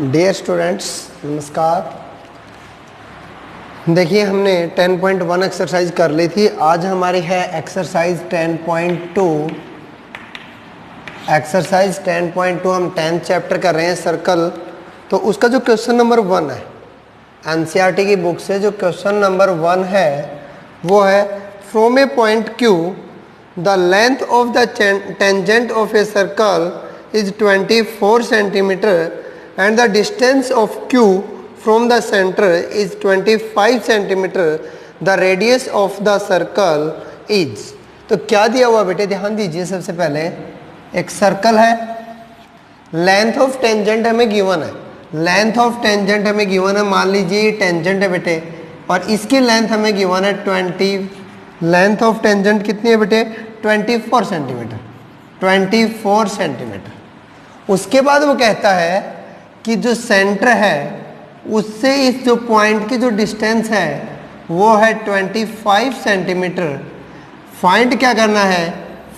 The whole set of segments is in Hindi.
डियर स्टूडेंट्स नमस्कार। देखिए हमने 10.1 एक्सरसाइज कर ली थी। आज हमारी है एक्सरसाइज 10.2। एक्सरसाइज 10.2 हम 10th चैप्टर कर रहे हैं सर्कल। तो उसका जो क्वेश्चन नंबर 1 है एनसीईआरटी की बुक से, जो क्वेश्चन नंबर 1 है वो है from a point Q the length of the tangent of a circle is 24 centimetre and the distance of Q from the center is 25 centimeter. The radius of the circle is। तो क्या दिया हुआ बेटे, ध्यान दीजिए। सबसे पहले एक सर्कल है, लेंथ ऑफ टेंजेंट हमें गिवन है। लेंथ ऑफ टेंजेंट हमें गिवन है, मान लीजिए ये टेंजेंट है बेटे, और इसकी लेंथ हमें गिवन है 20। लेंथ ऑफ टेंजेंट कितनी है बेटे? 24 सेंटीमीटर। 24 सेंटीमीटर। उसके बाद वो कहता है कि जो सेंटर है उससे इस जो पॉइंट की जो डिस्टेंस है वो है 25 सेंटीमीटर। फाइंड क्या करना है?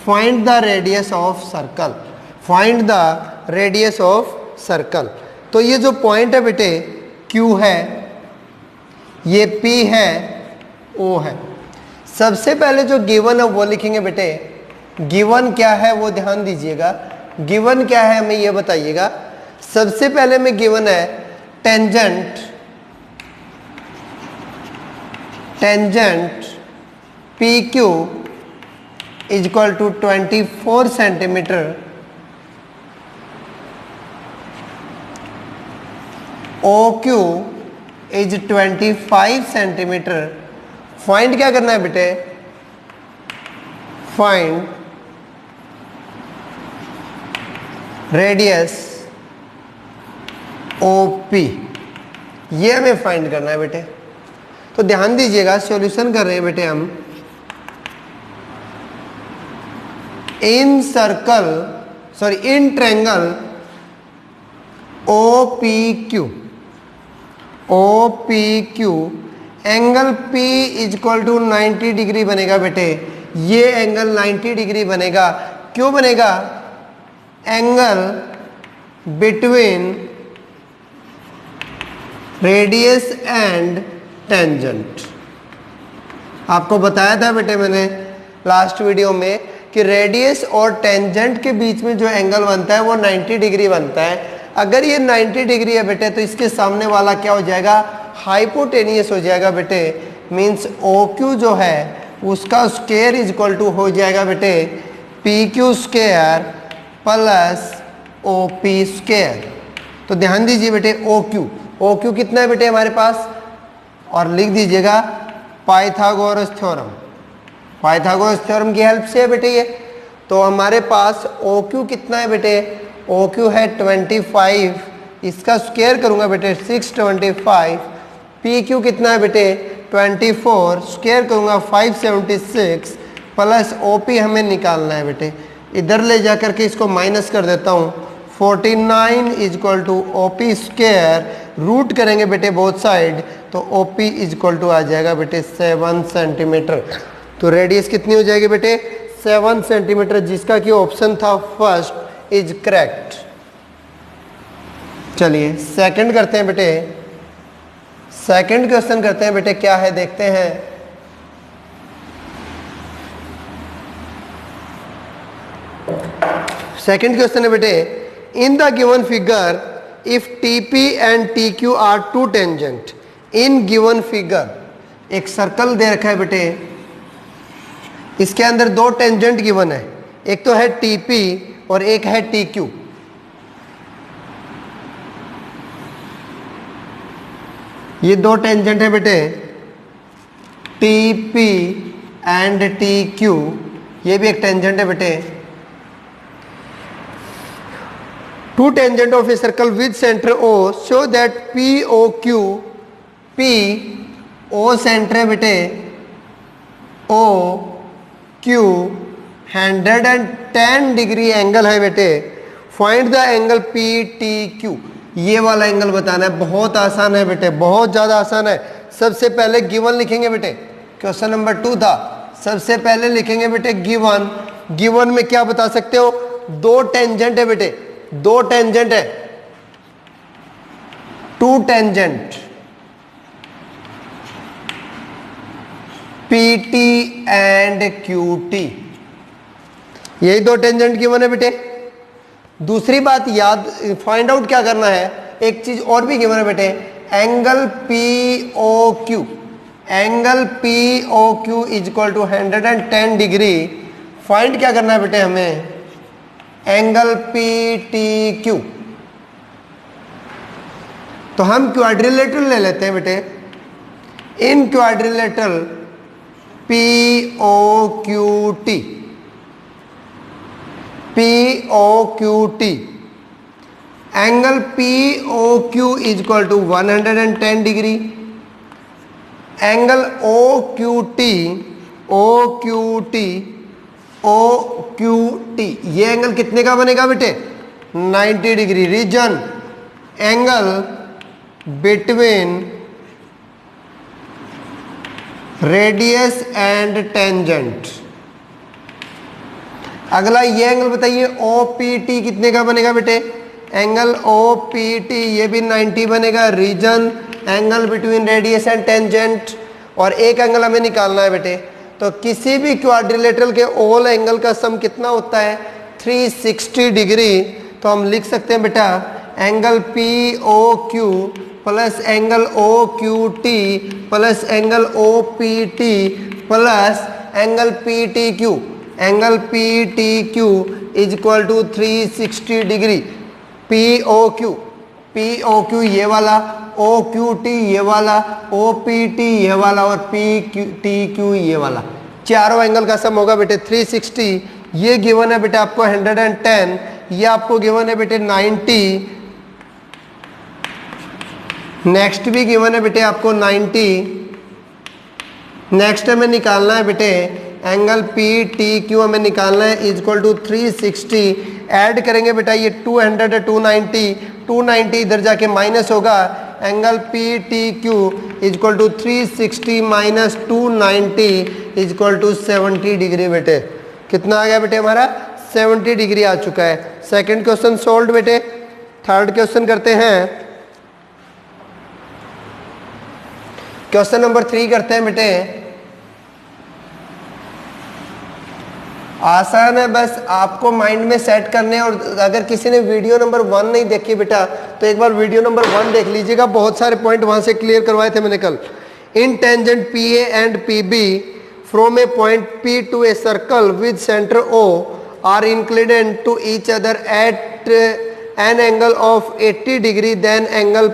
Find the radius of circle. Find the radius of circle. तो ये जो पॉइंट है बेटे Q है, ये P है, O है। सबसे पहले जो गिवन है वो लिखेंगे बेटे। गिवन क्या है वो ध्यान दीजिएगा। गिवन क्या है हमें ये बताइएगा। सबसे पहले में गिवन है tangent P Q is equal to 24 centimetre, O Q is 25 centimetre. Find क्या करना है बेटे? फाइंड रेडियस OP, ये हमें फाइंड करना है बेटे। तो ध्यान दीजिएगा, सॉल्यूशन कर रहे हैं बेटे हम। In circle in triangle OPQ angle P is equal to 90 degree बनेगा बेटे। ये एंगल 90 डिग्री बनेगा। क्यों बनेगा? Angle between radius and tangent. आपको बताया था बेटे मैंने लास्ट वीडियो में कि रेडियस और टेंजेंट के बीच में जो एंगल बनता है वो 90 डिग्री बनता है। अगर ये 90 डिग्री है बेटे तो इसके सामने वाला क्या हो जाएगा? हाइपोटेनियस हो जाएगा बेटे। मीन्स OQ जो है उसका स्क्वायर इज इक्वल टू हो जाएगा बेटे PQ square plus OP square. तो ध्यान दीजिए बेटे, OQ कितना है बेटे हमारे पास? और लिख दीजिएगा पाइथागोरस थ्योरम। पाइथागोरस थ्योरम की हेल्प से है बेटे ये। तो हमारे पास OQ कितना है बेटे? OQ है 25, इसका स्क्वायर करूंगा बेटे 625। PQ कितना है बेटे? 24, स्क्वायर करूंगा 576 प्लस OP हमें निकालना है बेटे। इधर ले जाकर के इसको माइनस कर देता हूँ। 49 is equal to OP square, root करेंगे बेटे बोथ साइड, तो OP इज इक्वल टू आ जाएगा बेटे 7 सेंटीमीटर। तो रेडियस कितनी हो जाएगी बेटे? 7 सेंटीमीटर, जिसका कि ऑप्शन था फर्स्ट इज करेक्ट। चलिए सेकंड करते हैं बेटे। सेकंड क्वेश्चन करते हैं बेटे, क्या है देखते हैं। सेकंड क्वेश्चन है बेटे, in the given figure if TP and TQ are two tangent. In given figure एक सर्कल दे रखा है बेटे, इसके अंदर दो टेंजेंट गिवन है, एक तो है TP और एक है TQ। ये दो टेंजेंट है बेटे TP एंड TQ, ये भी एक टेंजेंट है बेटे। Two tangent of a circle with centre O show that POQ, PO centre है बेटे, OQ 110 डिग्री एंगल है बेटे। Find the angle PTQ। ये वाला एंगल बताना है। बहुत आसान है बेटे, बहुत ज़्यादा आसान है। सबसे पहले गिवन लिखेंगे बेटे, क्वेश्चन नंबर 2 था। सबसे पहले लिखेंगे बेटे गिवन। गिवन में क्या बता सकते हो? दो टेंजेंट है बेटे, दो टेंजेंट है, two tangent PT and QT, यही दो टेंजेंट गिवन है बेटे। दूसरी बात याद फाइंड आउट क्या करना है, एक चीज और भी गिवन है बेटे, angle POQ, angle POQ is equal to 110 degree. Find क्या करना है बेटे हमें, एंगल PTQ। तो हम क्वाड्रिलेटरल ले लेते हैं बेटे, in quadrilateral POQT, POQT, angle POQ is equal to 110 degree, angle OQT, ये एंगल कितने का बनेगा बेटे, 90 degree. Reason angle between radius and tangent. अगला ये एंगल बताइए OPT कितने का बनेगा बेटे, एंगल OPT ये भी 90 बनेगा। Reason angle between radius and tangent. और एक एंगल हमें निकालना है बेटे, तो किसी भी क्वाड्रिलेटरल के ऑल एंगल का सम कितना होता है, 360 डिग्री। तो हम लिख सकते हैं बेटा angle POQ plus angle OQT plus angle OPT plus angle PTQ, angle PTQ is equal to 360 degree. POQ ये वाला, OQT ये वाला, OPT ये वाला और PTQ ये वाला, चारों एंगल का सम होगा बेटे 360। ये गिवन है बेटे आपको 110, ये आपको गिवन है बेटे 90, नेक्स्ट भी गिवन है बेटे आपको 90। नेक्स्ट हमें निकालना है बेटे एंगल PTQ हमें निकालना है इज इक्वल टू 360। ऐड करेंगे बेटा ये 200 है 290 इधर जाके माइनस होगा, angle PTQ is equal to 360 minus 290 is equal to 70 degree. बेटे कितना आ गया बेटे हमारा, 70 डिग्री आ चुका है। सेकंड क्वेश्चन सोल्व बेटे। थर्ड क्वेश्चन करते हैं, क्वेश्चन नंबर 3 करते हैं बेटे। आसान है, बस आपको माइंड में सेट करने। और अगर किसी ने वीडियो नंबर 1 नहीं देखी बेटा तो एक बार वीडियो नंबर 1 देख लीजिएगा, बहुत सारे पॉइंट वहां से क्लियर करवाए थे मैंने कल। In tangent PA and PB from a point P to a circle with centre O are inclined to each other at an angle of 80 degree then angle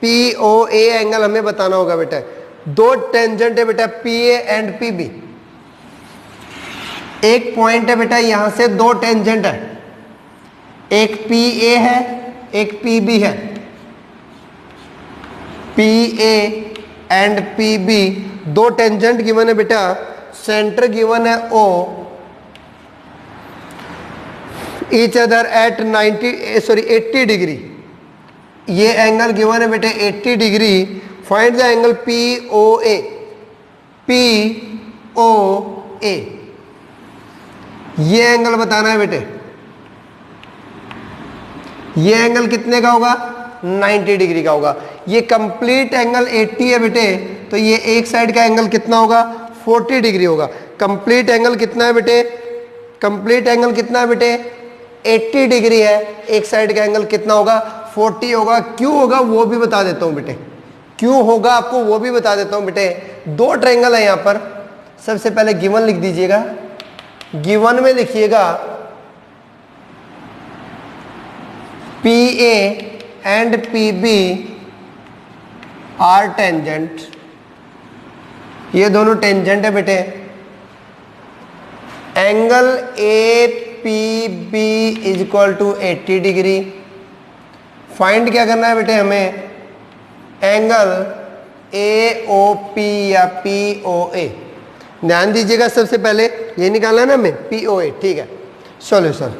POA angle हमें बताना होगा बेटा। दो टेंजेंट है बेटा PA एंड PB, एक पॉइंट है बेटा यहां से दो टेंजेंट है, एक PA है एक PB है। PA एंड PB दो टेंजेंट गिवन है बेटा, सेंटर गिवन है O, each other eight 80 degree. ये एंगल गिवन है बेटे 80 degree. Find the angle POA। ये एंगल बताना है बेटे, ये एंगल कितने का होगा, 90 डिग्री का होगा। ये कंप्लीट एंगल 80 है बेटे, तो ये एक साइड का एंगल कितना होगा, 40 डिग्री होगा। कंप्लीट एंगल कितना है बेटे, कंप्लीट एंगल कितना है बेटे, 80 डिग्री है। एक साइड का एंगल कितना होगा, 40 होगा। क्यों होगा वो भी बता देता हूं बेटे, क्यों होगा आपको वो भी बता देता हूं बेटे। दो ट्रायंगल है यहां पर, सबसे पहले गिवन लिख दीजिएगा। गिवन में लिखिएगा PA and PB are tangent, ये दोनों टेंजेंट है बेटे। Angle APB is equal to 80 degree. Find क्या करना है बेटे हमें, एंगल AOP या POA। ध्यान दीजिएगा, सबसे पहले ये निकालना है ना हमें POA, ठीक है। सॉल्यूशन,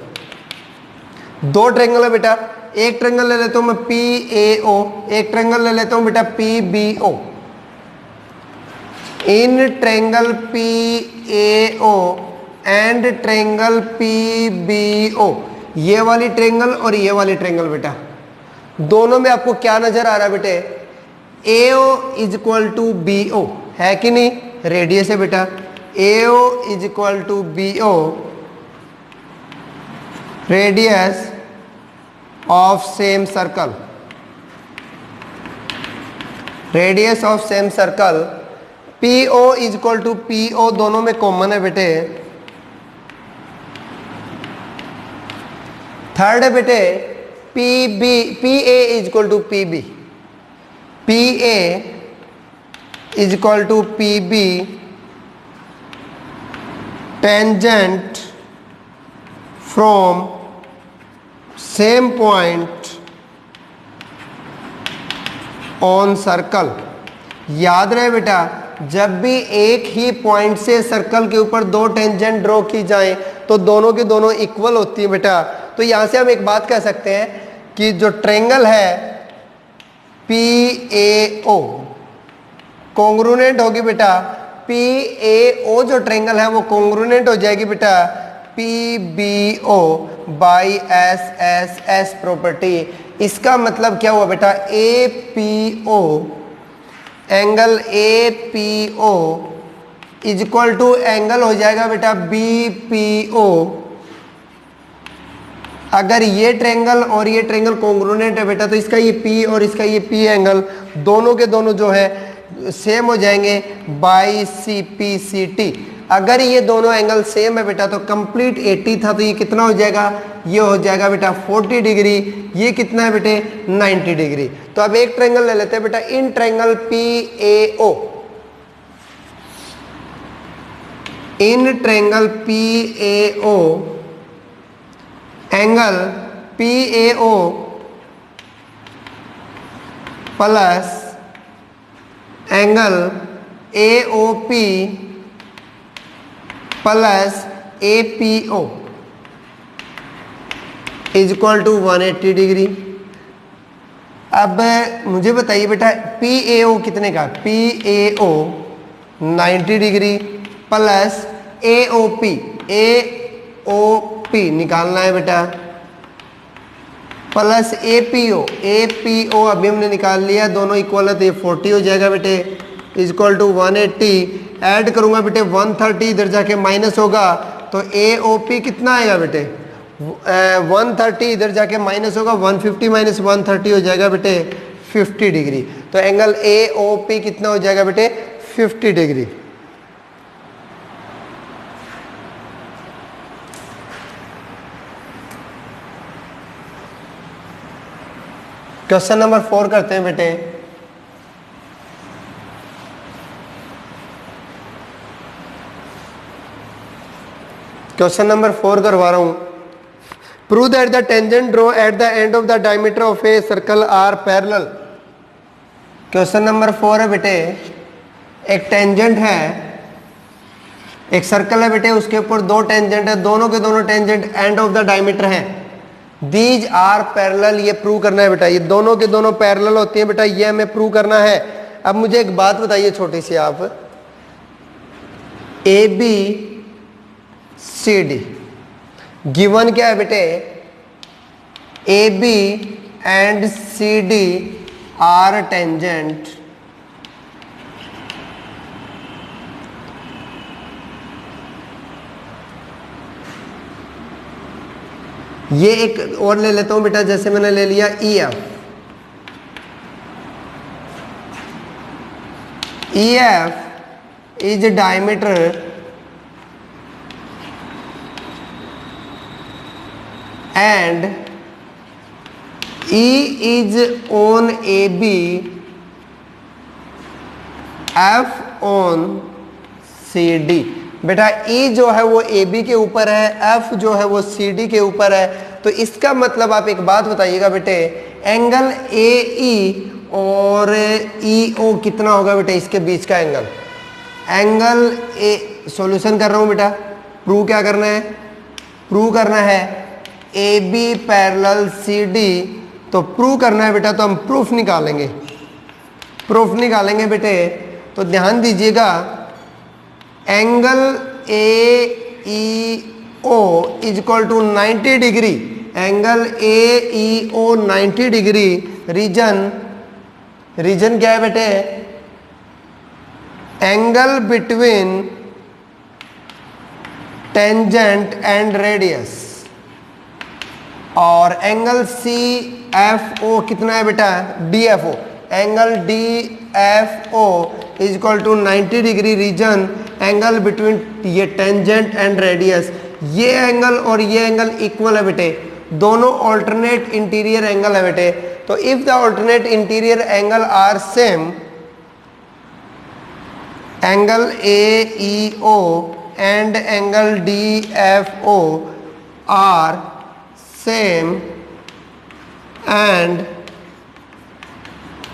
दो ट्रायंगल है बेटा, एक ट्रायंगल ले लेता हूं मैं PAO, एक ट्रायंगल ले लेता हूं बेटा PBO। In triangle PAO and triangle PBO, ये वाली ट्रायंगल और ये वाली ट्रायंगल बेटा, दोनों में आपको क्या नजर आ रहा है बेटे, AO is equal to BO है कि नहीं, रेडियस है बेटा, AO is equal to BO, radius of same circle, radius of same circle, PO is equal to PO दोनों में कॉमन है बेटे। थर्ड है बेटे PA is equal to PB, PA is equal to PB tangent from same point on circle. याद रहे बेटा, जब भी एक ही पॉइंट से सर्कल के ऊपर दो टेंजेंट ड्रॉ की जाए तो दोनों की दोनों इक्वल होती है बेटा। तो यहां से हम एक बात कह सकते हैं कि जो ट्रायंगल है PAO कॉन्ग्रुएंट होगी बेटा, PAO जो ट्रायंगल है वो कॉन्ग्रुएंट हो जाएगी बेटा PBO बाई SSS प्रॉपर्टी। इसका मतलब क्या हुआ बेटा, APO angle APO is equal to angle हो जाएगा बेटा BPO। अगर ये ट्रायंगल और ये ट्रायंगल कॉन्ग्रुएंट है बेटा तो इसका ये P और इसका ये P एंगल दोनों के दोनों जो है सेम हो जाएंगे बाई CPCT। अगर ये दोनों एंगल सेम है बेटा तो कंप्लीट 80 था तो ये कितना हो जाएगा, ये हो जाएगा बेटा 40 डिग्री, ये कितना है बेटे 90 डिग्री। तो अब एक ट्रायंगल ले लेते हैं बेटा, in triangle PAO, in triangle PAO angle PAO plus angle AOP plus APO is equal to 180 degree. अब मुझे बताइए बेटा PAO कितने का, PAO 90 डिग्री प्लस AOP निकालना है बेटा प्लस APO अभी हमने निकाल लिया, दोनों इक्वल है तो ये 40 हो जाएगा बेटे इज इक्वल टू 180। ऐड करूंगा बेटे 130 इधर जाके माइनस होगा तो AOP कितना आएगा बेटे 130 इधर जाके माइनस होगा, 150 माइनस 130 हो जाएगा बेटे 50 डिग्री। तो एंगल AOP कितना हो जाएगा बेटे 50 डिग्री। क्वेश्चन नंबर 4 करते हैं बेटे। क्वेश्चन नंबर 4 करवा रहा हूं। Prove that the tangent draw at the end of the diameter of a circle are parallel. Question number 4 है बेटे, एक टेंजेंट है, एक सर्कल है बेटे, उसके ऊपर दो टेंजेंट है, दोनों के दोनों tangent and of the diameter है। दीज आर पैरेलल, ये प्रूव करना है बेटा, ये दोनों के दोनों पैरेलल होती हैं बेटा, ये हमें प्रूव करना है। अब मुझे एक बात बताइए छोटी सी, आप ABCD गिवन क्या है बेटे, AB and CD are tangent ये एक और ले लेता हूं बेटा, जैसे मैंने ले लिया EF is diameter and E is on AB, F on CD। बेटा E जो है वो AB के ऊपर है, F जो है वो CD के ऊपर है। तो इसका मतलब आप एक बात बताइएगा बेटे, एंगल AE और EO कितना होगा बेटे, इसके बीच का एंगल, एंगल ए सॉल्यूशन कर रहा हूं बेटा, प्रूव क्या करना है, प्रूव करना है AB पैरेलल CD। तो प्रूव करना है बेटा, तो हम प्रूफ निकालेंगे, प्रूफ निकालेंगे बेटे। तो ध्यान दीजिएगा, angle AEO is equal to 90 degree angle A E O 90 degree, reason क्या है बेटे, angle between tangent and radius, और एंगल सी एफ ओ कितना है बेटा, D F O, angle D F O is equal to 90 degree, reason angle between ये टेंजेंट एंड रेडियस, ये एंगल और ये एंगल इक्वल है बेटे, दोनों ऑल्टरनेट इंटीरियर एंगल है बेटे। तो if the alternate interior angle are same, angle A E O and angle D F O are same and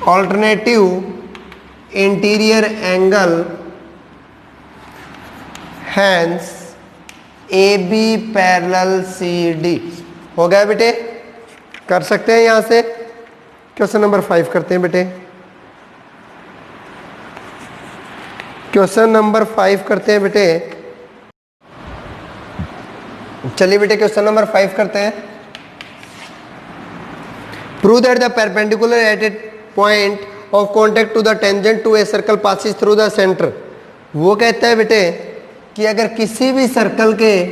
alternative interior angle, hence AB parallel CD। हो गया बेटे, कर सकते हैं यहां से। क्वेश्चन नंबर 5 करते हैं बेटे, क्वेश्चन नंबर 5 करते हैं बेटे। चलिए बेटे क्वेश्चन नंबर 5 करते हैं। Prove that the perpendicular at a point of contact to the tangent to a circle passes through the center। वो कहता है बेटे कि अगर किसी भी सर्कल के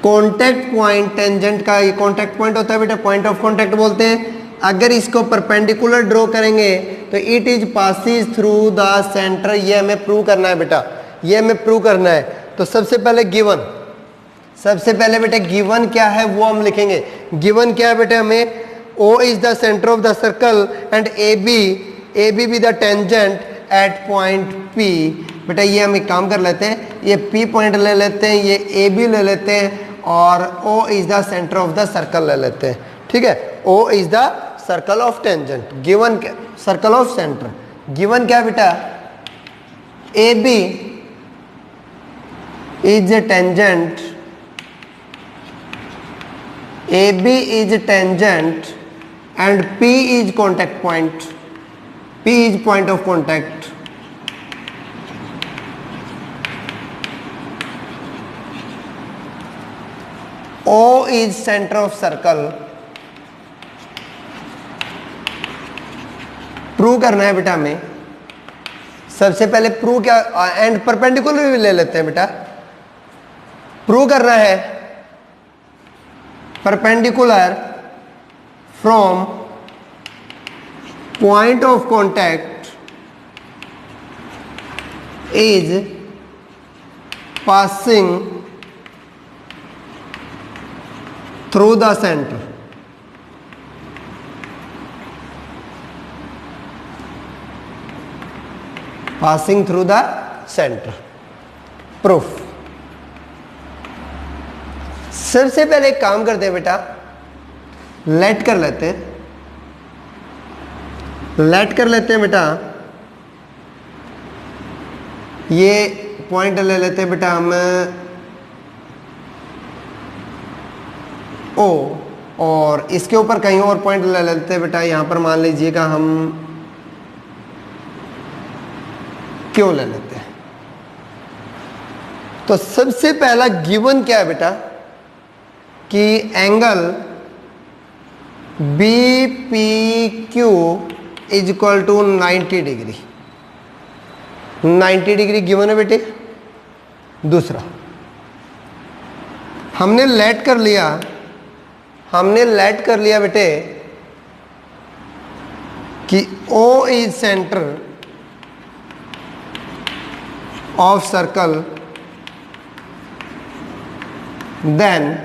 कॉन्टैक्ट पॉइंट, टेंजेंट का ये कॉन्टैक्ट पॉइंट होता है बेटा, पॉइंट ऑफ कॉन्टैक्ट बोलते हैं, अगर इसको परपेंडिकुलर ड्रॉ करेंगे तो it is passes through the centre. ये हमें प्रूव करना है बेटा, ये हमें प्रूव करना है। तो सबसे पहले गिवन, सबसे पहले बेटे गिवन क्या है वो हम लिखेंगे। गिवन क्या है बेटे, हमें O is the centre of the circle and A B B the tangent at point P। बेटा ये हम एक काम कर लेते हैं, ये P पॉइंट ले लेते हैं, ये ए बी ले लेते हैं, और O is the centre of the circle ले लेते हैं। ठीक है, O is the circle of tangent, given circle of centre. Given क्या बेटा, A B is tangent, AB is tangent and P is contact point, P is point of contact। O is center of circle। Prove करना है बेटा हमें, सबसे पहले प्रूव क्या, एंड परपेंडिकुलर भी ले लेते हैं बेटा। प्रूव करना है perpendicular from point of contact is passing through the center। passing through the center, proof। सबसे पहले एक काम करते हैं बेटा, लेट कर लेते हैं, लेट कर लेते हैं बेटा। ये पॉइंट ले लेते हैं बेटा हम O, और इसके ऊपर कहीं और पॉइंट ले लेते हैं बेटा। यहां पर मान लीजिएगा हम Q ले लेते हैं। तो सबसे पहला गिवन क्या है बेटा कि angle B P Q is equal to 90 degree, 90 degree given है बेटे। दूसरा हमने लेट कर लिया, हमने लेट कर लिया बेटे कि O is centre of circle, then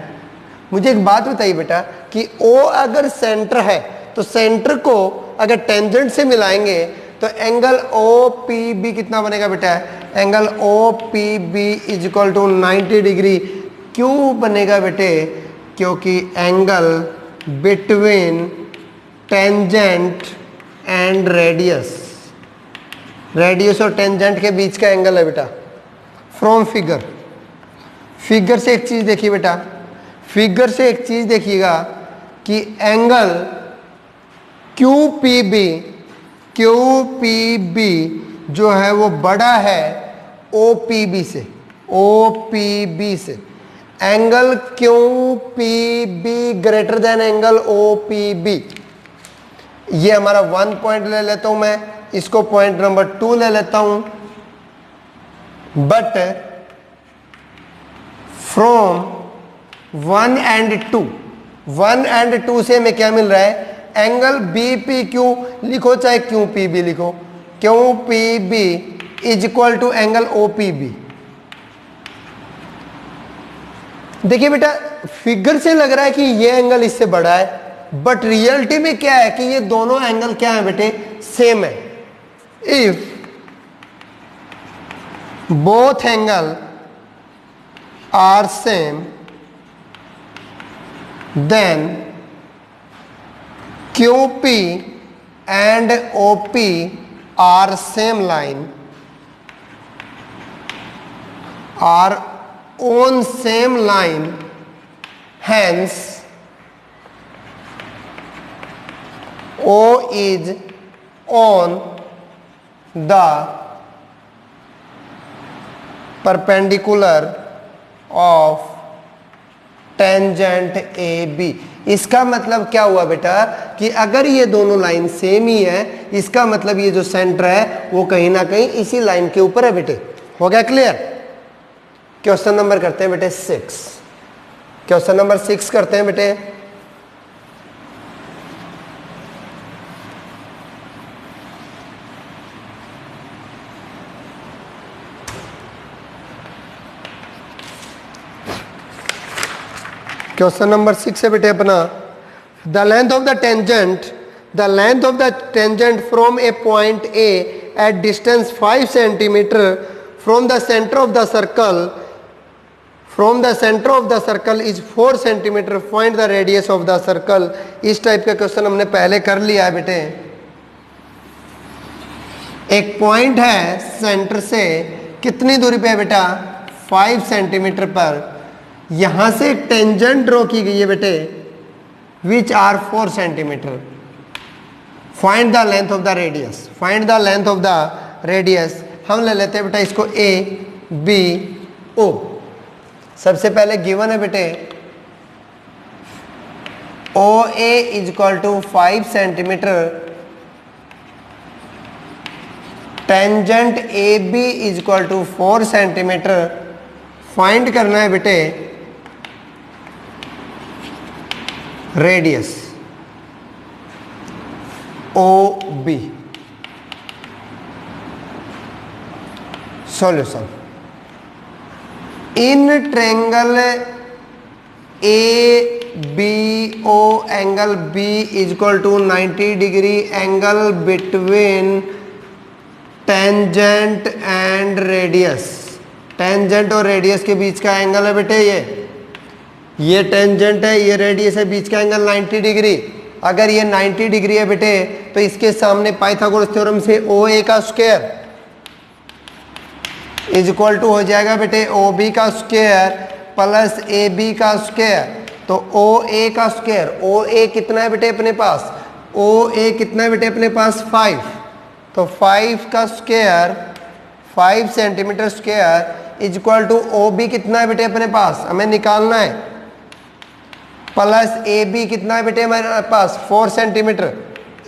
मुझे एक बात बताइए बेटा कि O अगर सेंटर है तो सेंटर को अगर टेंजेंट से मिलाएंगे तो एंगल OPB कितना बनेगा बेटा, angle OPB is equal to 90 degree. क्यों बनेगा बेटे, क्योंकि angle between tangent and radius, radius और टेंजेंट के बीच का एंगल है बेटा। फ्रॉम फिगर, फिगर से एक चीज देखिए बेटा, फिगर से एक चीज देखिएगा कि एंगल QPB जो है वो बड़ा है OPB से, OPB से। Angle Q P B greater than angle O P B. ये हमारा 1 पॉइंट ले लेता हूं मैं, इसको पॉइंट नंबर 2 ले लेता हूं। बट फ्रॉम 1 एंड 2, 1 एंड 2 से हमें क्या मिल रहा है, एंगल बी पी क्यू लिखो चाहे क्यू पी बी लिखो, Q P B is equal to angle O P B. देखिए बेटा, फिगर से लग रहा है कि ये एंगल इससे बड़ा है, बट रियलिटी में क्या है कि ये दोनों एंगल क्या है बेटे, सेम है। If both angle are same then QP and OP are same line, are on same line, hence O is on the perpendicular of tangent AB। इसका मतलब क्या हुआ बेटा कि अगर ये दोनों लाइन सेम ही है, इसका मतलब ये जो सेंटर है वो कहीं ना कहीं इसी लाइन के ऊपर है बेटे। हो गया क्लियर? क्वेश्चन नंबर करते हैं बेटे 6। क्वेश्चन नंबर 6 करते हैं बेटे। क्वेश्चन नंबर 6 है बेटे अपना, the length of the tangent from a point A at distance 5 centimetre from the centre of the circle is 4 centimetre, find the radius of the circle. इस टाइप का क्वेश्चन हमने पहले कर लिया है बेटे। एक पॉइंट है, सेंटर से कितनी दूरी पे है बेटा, 5 सेंटीमीटर पर। यहां से एक टेंजेंट ड्रॉ की गई है बेटे, which are 4 centimetre. Find the length of the radius, find the length of the radius. हम ले लेते हैं बेटा इसको ए बी ओ। सबसे पहले गिवन है बेटे O A is equal to 5 centimetre, tangent A B is equal to 4 centimetre. Find करना है बेटे radius O B. Solution, in triangle A B O angle B is equal to 90 degree, angle between tangent and radius. Tangent और रेडियस के बीच का एंगल है बेटे ये टेंजेंट है, ये रेडियस है, बीच का एंगल 90 डिग्री। अगर ये 90 डिग्री है बेटे तो इसके सामने पाइथागोरस थ्योरम से ओ ए का स्क्वायर इज इक्वल टू हो जाएगा बेटे ओ बी का स्क्वायर प्लस ए बी का स्क्वायर। तो ओ ए का स्क्वायर, ओ ए कितना है बेटे अपने पास, ओ ए कितना है बेटे अपने पास 5, तो 5 का square 5 centimetre square is equal to O B कितना है बेटे अपने पास, हमें निकालना है, प्लस ए बी कितना है बेटे हमारे पास 4 सेंटीमीटर,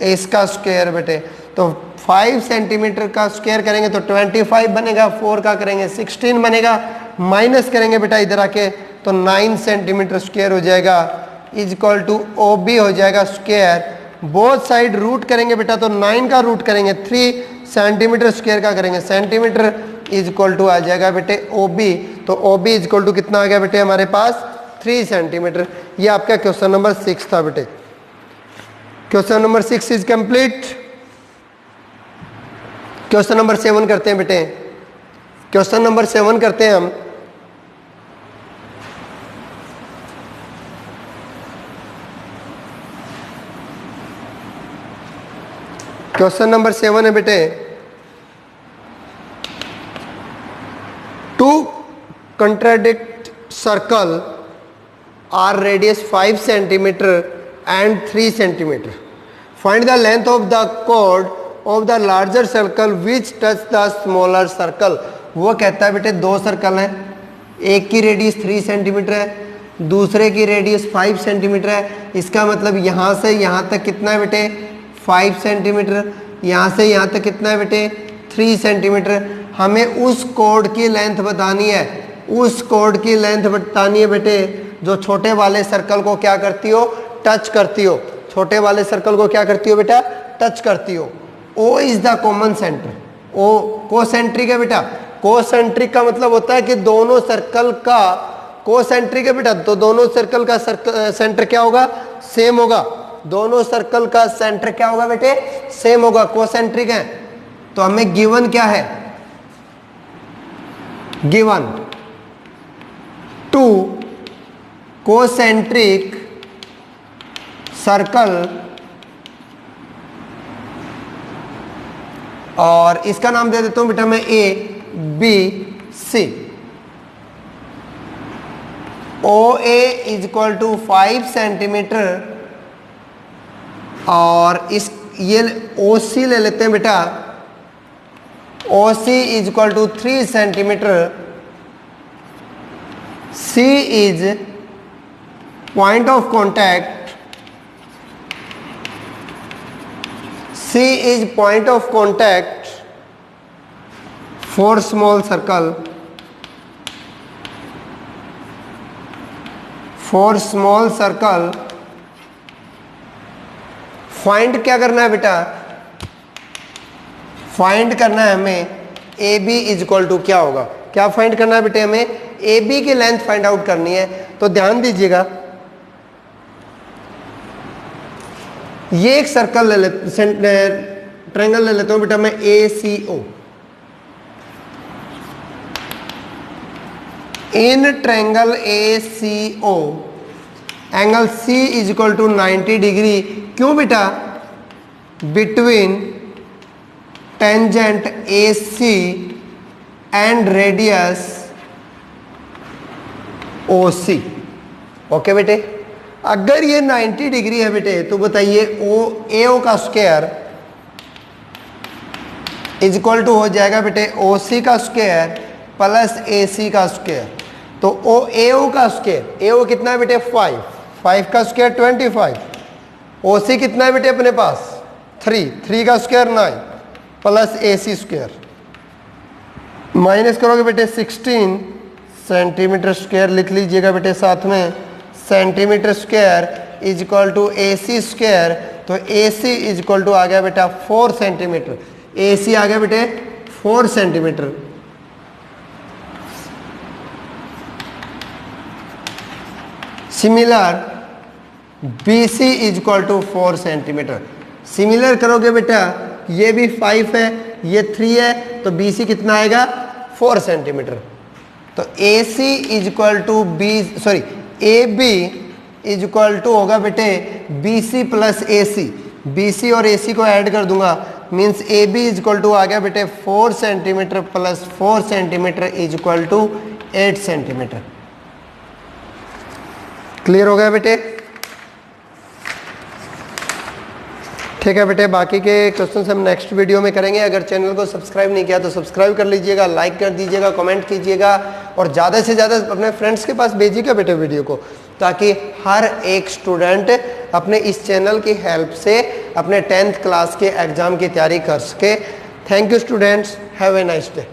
इसका स्क्वायर बेटे। तो 5 सेंटीमीटर का स्क्वायर करेंगे तो 25 बनेगा, 4 का करेंगे 16 बनेगा, माइनस करेंगे बेटा इधर आके तो 9 सेंटीमीटर स्क्वायर हो जाएगा is equal to O B हो जाएगा स्क्वायर। बोथ साइड रूट करेंगे बेटा तो 9 का रूट करेंगे, 3 सेंटीमीटर स्क्वायर का करेंगे सेंटीमीटर इज इक्वल टू आ जाएगा बेटे ओ बी। तो O B is equal to कितना आ गया बेटे हमारे पास 3 सेंटीमीटर। ये आपका क्वेश्चन नंबर 6 था बेटे। Question number 6 is complete. Question number 7 करते हैं बेटे। क्वेश्चन नंबर 7 करते हैं हम। क्वेश्चन नंबर 7 है बेटे, two contradict circle are radius 5 centimetre and 3 centimetre. Find the length of the chord of the larger circle which touch the smaller circle. वो कहता है बेटे 2 सर्कल हैं, एक की रेडियस 3 सेंटीमीटर है, दूसरे की रेडियस 5 सेंटीमीटर है। इसका मतलब यहाँ से यहाँ तक कितना है बेटे 5 सेंटीमीटर, यहाँ से यहाँ तक कितना है बेटे 3 सेंटीमीटर। हमें उस कोड की लेंथ बतानी है, उस कोड की लेंथ बतानी है बेटे जो छोटे वाले सर्कल को क्या करती हो, टच करती हो। छोटे वाले सर्कल को क्या करती हो बेटा, टच करती हो। O is the common centre, O concentric है बेटा। कोसेंट्रिक का मतलब होता है कि दोनों सर्कल का, कोसेंट्रिक है बेटा तो दोनों सर्कल का सेंटर क्या होगा, सेम होगा। दोनों सर्कल का सेंटर क्या होगा बेटे, सेम होगा, कोसेंट्रिक है। तो हमें गिवन क्या है, गिवन टू कोसेंट्रिक सर्कल, और इसका नाम दे देता हूं बेटा मैं A B C. O A is equal to 5 centimetre और इस ये ओ सी ले लेते हैं बेटा, O C is equal to 3 centimetre. C is point of contact, C is point of contact for small circle, for small circle। Find क्या करना है बेटा, फाइंड करना है हमें A B is equal to क्या होगा, क्या फाइंड करना है बेटे हमें, ए बी की लेंथ फाइंड आउट करनी है। तो ध्यान दीजिएगा, ये एक सर्कल ले लेते, ट्रायंगल ले लेता हूं बेटा मैं A C O. In triangle A C O angle C is equal to 90 degree. क्यों बेटा, between tangent A C and radius O C. Okay बेटे, अगर ये 90 डिग्री है बेटे तो बताइए ओ का स्क्वायर इज इक्वल टू हो जाएगा बेटे ओ सी का स्क्वायर प्लस ए सी का स्क्वायर। तो ओ का स्क्वायर, ए कितना है बेटे 5, 5 का स्क्वायर 25, ओ सी कितना है बेटे अपने पास 3, 3 का square 9 plus A C square, minus करोगे बेटे 16 सेंटीमीटर स्क्वायर लिख लीजिएगा बेटे साथ में, centimetre square is equal to A C square. तो A C is equal to आ गया बेटा 4 सेंटीमीटर, ए सी आ गया बेटे 4 centimetre. Similar B C is equal to 4 centimetre. Similar करोगे बेटा, ये भी 5 है ये 3 है, तो बी सी कितना आएगा 4 सेंटीमीटर। तो A C is equal to B, sorry A B is equal to होगा बेटे B C plus A C. B C और ए सी को ऐड कर दूंगा, means A B is equal to आ गया बेटे 4 centimetre plus 4 centimetre is equal to 8 centimetre. Clear हो गया बेटे, ठीक है बेटे। बाकी के क्वेश्चंस हम नेक्स्ट वीडियो में करेंगे। अगर चैनल को सब्सक्राइब नहीं किया तो सब्सक्राइब कर लीजिएगा, लाइक कर दीजिएगा, कमेंट कीजिएगा और ज़्यादा से ज़्यादा अपने फ्रेंड्स के पास भेजिएगा बेटे वीडियो को, ताकि हर एक स्टूडेंट अपने इस चैनल की हेल्प से अपने 10th क्लास के एग्ज़ाम की तैयारी कर सके। Thank you students, have a nice day.